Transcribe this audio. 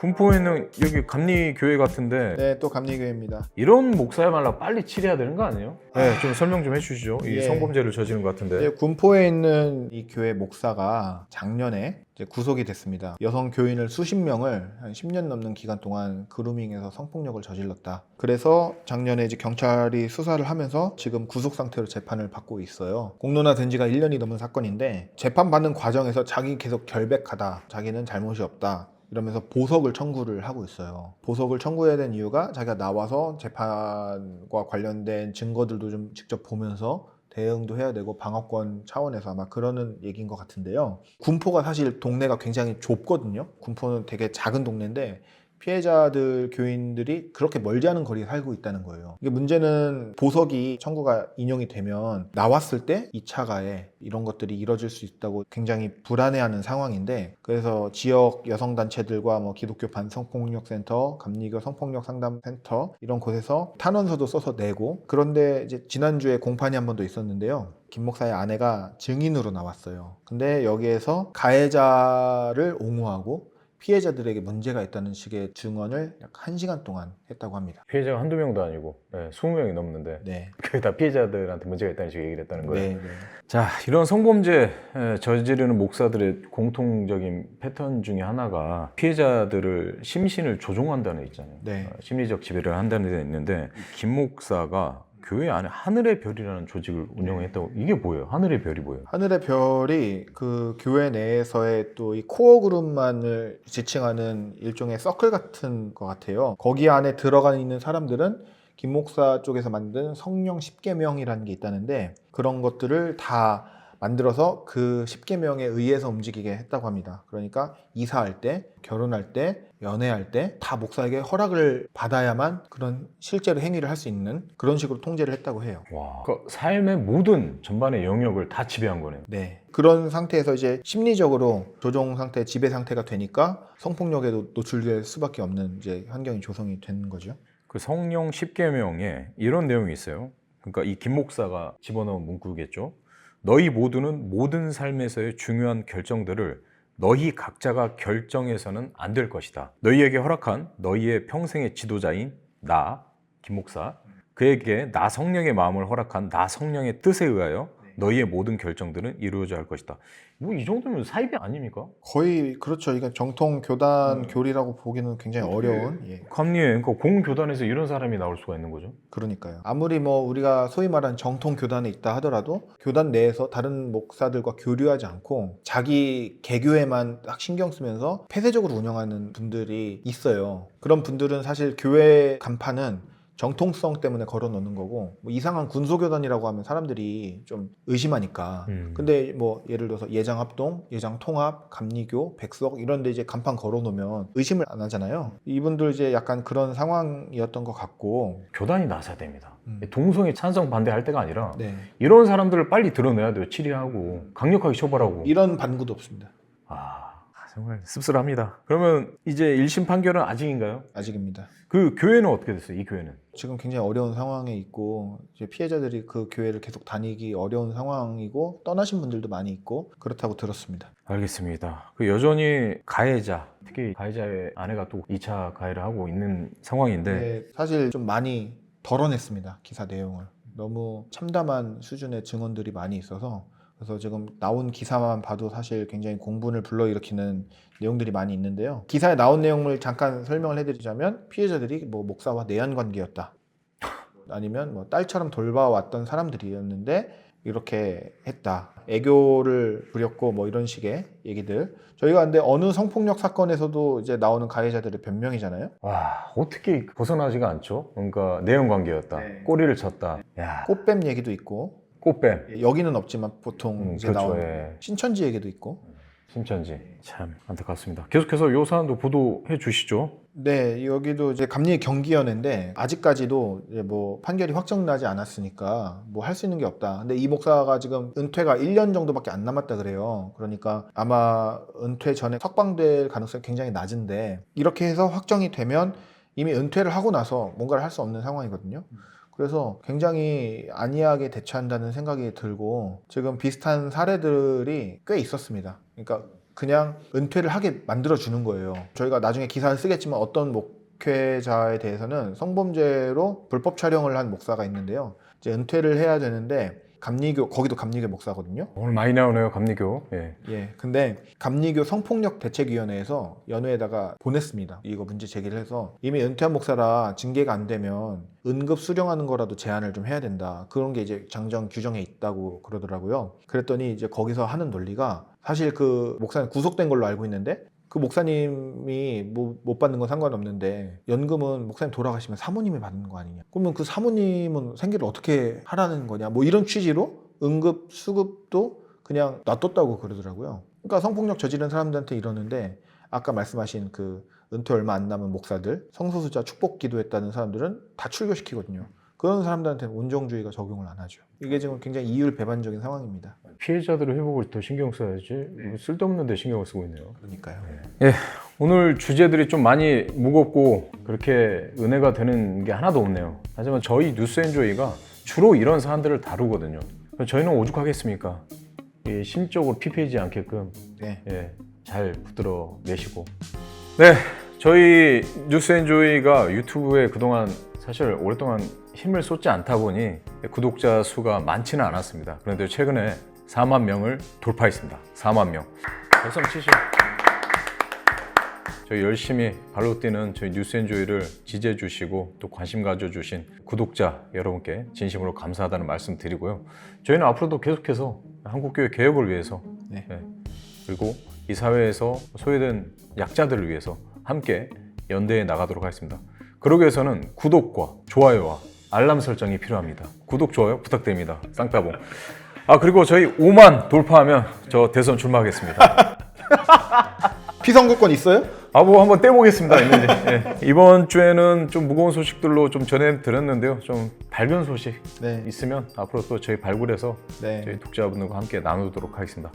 군포에 있는 여기 감리교회 같은데 네, 또 감리교회입니다. 이런 목사야말로 빨리 치려야 되는 거 아니에요? 네, 좀 설명 좀 해주시죠. 이 예. 성범죄를 저지른 것 같은데. 네, 군포에 있는 이 교회 목사가 작년에 이제 구속이 됐습니다. 여성 교인을 수십 명을 한 10년 넘는 기간 동안 그루밍해서 성폭력을 저질렀다. 그래서 작년에 이제 경찰이 수사를 하면서 지금 구속 상태로 재판을 받고 있어요. 공론화된 지가 1년이 넘은 사건인데 재판받는 과정에서 자기 계속 결백하다. 자기는 잘못이 없다. 이러면서 보석을 청구를 하고 있어요. 보석을 청구해야 된 이유가 자기가 나와서 재판과 관련된 증거들도 좀 직접 보면서 대응도 해야 되고 방어권 차원에서 아마 그러는 얘기인 것 같은데요. 군포가 사실 동네가 굉장히 좁거든요. 군포는 되게 작은 동네인데 피해자들 교인들이 그렇게 멀지 않은 거리에 살고 있다는 거예요. 이게 문제는 보석이 청구가 인용이 되면 나왔을 때 2차 가해 이런 것들이 이뤄질 수 있다고 굉장히 불안해하는 상황인데, 그래서 지역 여성단체들과 뭐 기독교 반성폭력센터, 감리교 성폭력 상담센터 이런 곳에서 탄원서도 써서 내고, 그런데 이제 지난주에 공판이 한 번 더 있었는데요. 김 목사의 아내가 증인으로 나왔어요. 근데 여기에서 가해자를 옹호하고 피해자들에게 문제가 있다는 식의 증언을 약 1시간 동안 했다고 합니다. 피해자가 한두 명도 아니고 20명이 넘는데 네. 그게 다 피해자들한테 문제가 있다는 식으로 얘기를 했다는 거예요. 네. 자, 이런 성범죄 저지르는 목사들의 공통적인 패턴 중에 하나가 피해자들을 심신을 조종한다는 데 있잖아요. 네. 심리적 지배를 한다는 데 있는데, 김 목사가 교회 안에 하늘의 별이라는 조직을 운영했다고. 이게 뭐예요? 하늘의 별이 뭐예요? 하늘의 별이 그 교회 내에서의 또 이 코어 그룹만을 지칭하는 일종의 서클 같은 것 같아요. 거기 안에 들어가 있는 사람들은 김 목사 쪽에서 만든 성령 10계명이라는 게 있다는데, 그런 것들을 다 만들어서 그 10계명에 의해서 움직이게 했다고 합니다. 그러니까 이사할 때, 결혼할 때, 연애할 때 다 목사에게 허락을 받아야만 그런 실제로 행위를 할 수 있는 그런 식으로 통제를 했다고 해요. 와, 그 삶의 모든 전반의 영역을 다 지배한 거네요. 네. 그런 상태에서 이제 심리적으로 조종 상태, 지배 상태가 되니까 성폭력에도 노출될 수밖에 없는 이제 환경이 조성이 되는 거죠. 그 성령 10계명에 이런 내용이 있어요. 그러니까 이 김 목사가 집어넣은 문구겠죠. 너희 모두는 모든 삶에서의 중요한 결정들을 너희 각자가 결정해서는 안 될 것이다. 너희에게 허락한 너희의 평생의 지도자인 나, 김 목사, 그에게 나 성령의 마음을 허락한 나 성령의 뜻에 의하여 너희의 모든 결정들은 이루어져야 할 것이다. 뭐 이 정도면 사이비 아닙니까? 거의 그렇죠. 이건 정통 교단 교리라고 보기는 굉장히 어려운. 예. 감리에, 그러니까 공교단에서 이런 사람이 나올 수가 있는 거죠. 그러니까요. 아무리 뭐 우리가 소위 말하는 정통 교단에 있다 하더라도 교단 내에서 다른 목사들과 교류하지 않고 자기 개교에만 딱 신경 쓰면서 폐쇄적으로 운영하는 분들이 있어요. 그런 분들은 사실 교회 간판은 정통성 때문에 걸어 놓는 거고, 뭐 이상한 군소교단이라고 하면 사람들이 좀 의심하니까. 근데 뭐 예를 들어서 예장합동, 예장통합, 감리교, 백석 이런 데 이제 간판 걸어 놓으면 의심을 안 하잖아요. 이분들 이제 약간 그런 상황이었던 것 같고. 교단이 나서야 됩니다. 동성애 찬성 반대할 때가 아니라 네. 이런 사람들을 빨리 드러내야 돼요. 치리하고 강력하게 처벌하고. 이런 반구도 없습니다. 정말 씁쓸합니다. 그러면 이제 1심 판결은 아직인가요? 아직입니다. 그 교회는 어떻게 됐어요? 이 교회는? 지금 굉장히 어려운 상황에 있고, 이제 피해자들이 그 교회를 계속 다니기 어려운 상황이고, 떠나신 분들도 많이 있고 그렇다고 들었습니다. 알겠습니다. 그 여전히 가해자, 특히 가해자의 아내가 또 2차 가해를 하고 있는 상황인데 네, 사실 좀 많이 덜어냈습니다. 기사 내용을. 너무 참담한 수준의 증언들이 많이 있어서, 그래서 지금 나온 기사만 봐도 사실 굉장히 공분을 불러일으키는 내용들이 많이 있는데요. 기사에 나온 내용을 잠깐 설명을 해드리자면, 피해자들이 뭐 목사와 내연 관계였다, 아니면 뭐 딸처럼 돌봐왔던 사람들이었는데 이렇게 했다, 애교를 부렸고 뭐 이런 식의 얘기들. 저희가 근데 어느 성폭력 사건에서도 이제 나오는 가해자들의 변명이잖아요. 와, 어떻게 벗어나지가 않죠? 그러니까 내연 관계였다. 네. 꼬리를 쳤다. 야, 꽃뱀 얘기도 있고, 꽃뱀. 여기는 없지만 보통 이제 그렇죠. 나오는 예. 신천지 얘기도 있고. 신천지. 참 안타깝습니다. 계속해서 이 사안도 보도해 주시죠. 네, 여기도 이제 감리 경기위원회인데 아직까지도 이제 뭐 판결이 확정나지 않았으니까 뭐 할 수 있는 게 없다. 근데 이 목사가 지금 은퇴가 1년 정도밖에 안 남았다 그래요. 그러니까 아마 은퇴 전에 석방될 가능성이 굉장히 낮은데, 이렇게 해서 확정이 되면 이미 은퇴를 하고 나서 뭔가를 할 수 없는 상황이거든요. 그래서 굉장히 안이하게 대처한다는 생각이 들고, 지금 비슷한 사례들이 꽤 있었습니다. 그러니까 그냥 은퇴를 하게 만들어 주는 거예요. 저희가 나중에 기사를 쓰겠지만 어떤 목회자에 대해서는 성범죄로 불법 촬영을 한 목사가 있는데요. 이제 은퇴를 해야 되는데 감리교, 거기도 감리교 목사거든요. 오늘 많이 나오네요, 감리교. 예. 예, 근데 감리교 성폭력 대책위원회에서 연회에다가 보냈습니다. 이거 문제 제기를 해서 이미 은퇴한 목사라 징계가 안 되면 응급 수령하는 거라도 제한을 좀 해야 된다. 그런 게 이제 장정 규정에 있다고 그러더라고요. 그랬더니 이제 거기서 하는 논리가 사실 그 목사는 구속된 걸로 알고 있는데 그 목사님이 뭐 못 받는 건 상관없는데 연금은 목사님 돌아가시면 사모님이 받는 거 아니냐. 그러면 그 사모님은 생계를 어떻게 하라는 거냐. 뭐 이런 취지로 응급 수급도 그냥 놔뒀다고 그러더라고요. 그러니까 성폭력 저지른 사람들한테 이러는데 아까 말씀하신 그 은퇴 얼마 안 남은 목사들, 성소수자 축복 기도했다는 사람들은 다 출교시키거든요. 그런 사람들한테는 온정주의가 적용을 안 하죠. 이게 지금 굉장히 이율배반적인 상황입니다. 피해자들의 회복을 더 신경 써야지 뭐 쓸데없는 데 신경을 쓰고 있네요. 그러니까요. 예, 오늘 주제들이 좀 많이 무겁고 그렇게 은혜가 되는 게 하나도 없네요. 하지만 저희 뉴스엔조이가 주로 이런 사안들을 다루거든요. 저희는 오죽하겠습니까? 이 심적으로 피폐하지 않게끔 네. 예, 잘 붙들어 내시고. 네, 저희 뉴스엔조이가 유튜브에 그동안 사실 오랫동안 힘을 쏟지 않다 보니 구독자 수가 많지는 않았습니다. 그런데 최근에 4만 명을 돌파했습니다. 4만 명. 박수 치시죠. 저희 열심히 발로 뛰는 저희 뉴스엔조이를 지지해 주시고 또 관심 가져주신 구독자 여러분께 진심으로 감사하다는 말씀 드리고요. 저희는 앞으로도 계속해서 한국교회 개혁을 위해서 네. 그리고 이 사회에서 소외된 약자들을 위해서 함께 연대해 나가도록 하겠습니다. 그러기 위해서는 구독과 좋아요와 알람 설정이 필요합니다. 구독, 좋아요 부탁드립니다. 쌍따봉. 그리고 저희 5만 돌파하면 저 대선 출마하겠습니다. 피선거권 있어요? 뭐 한번 떼보겠습니다. 있는지. 예. 이번 주에는 좀 무거운 소식들로 좀 전해드렸는데요. 좀 밝은 소식 네. 있으면 앞으로 또 저희 발굴해서 네. 저희 독자분들과 함께 나누도록 하겠습니다.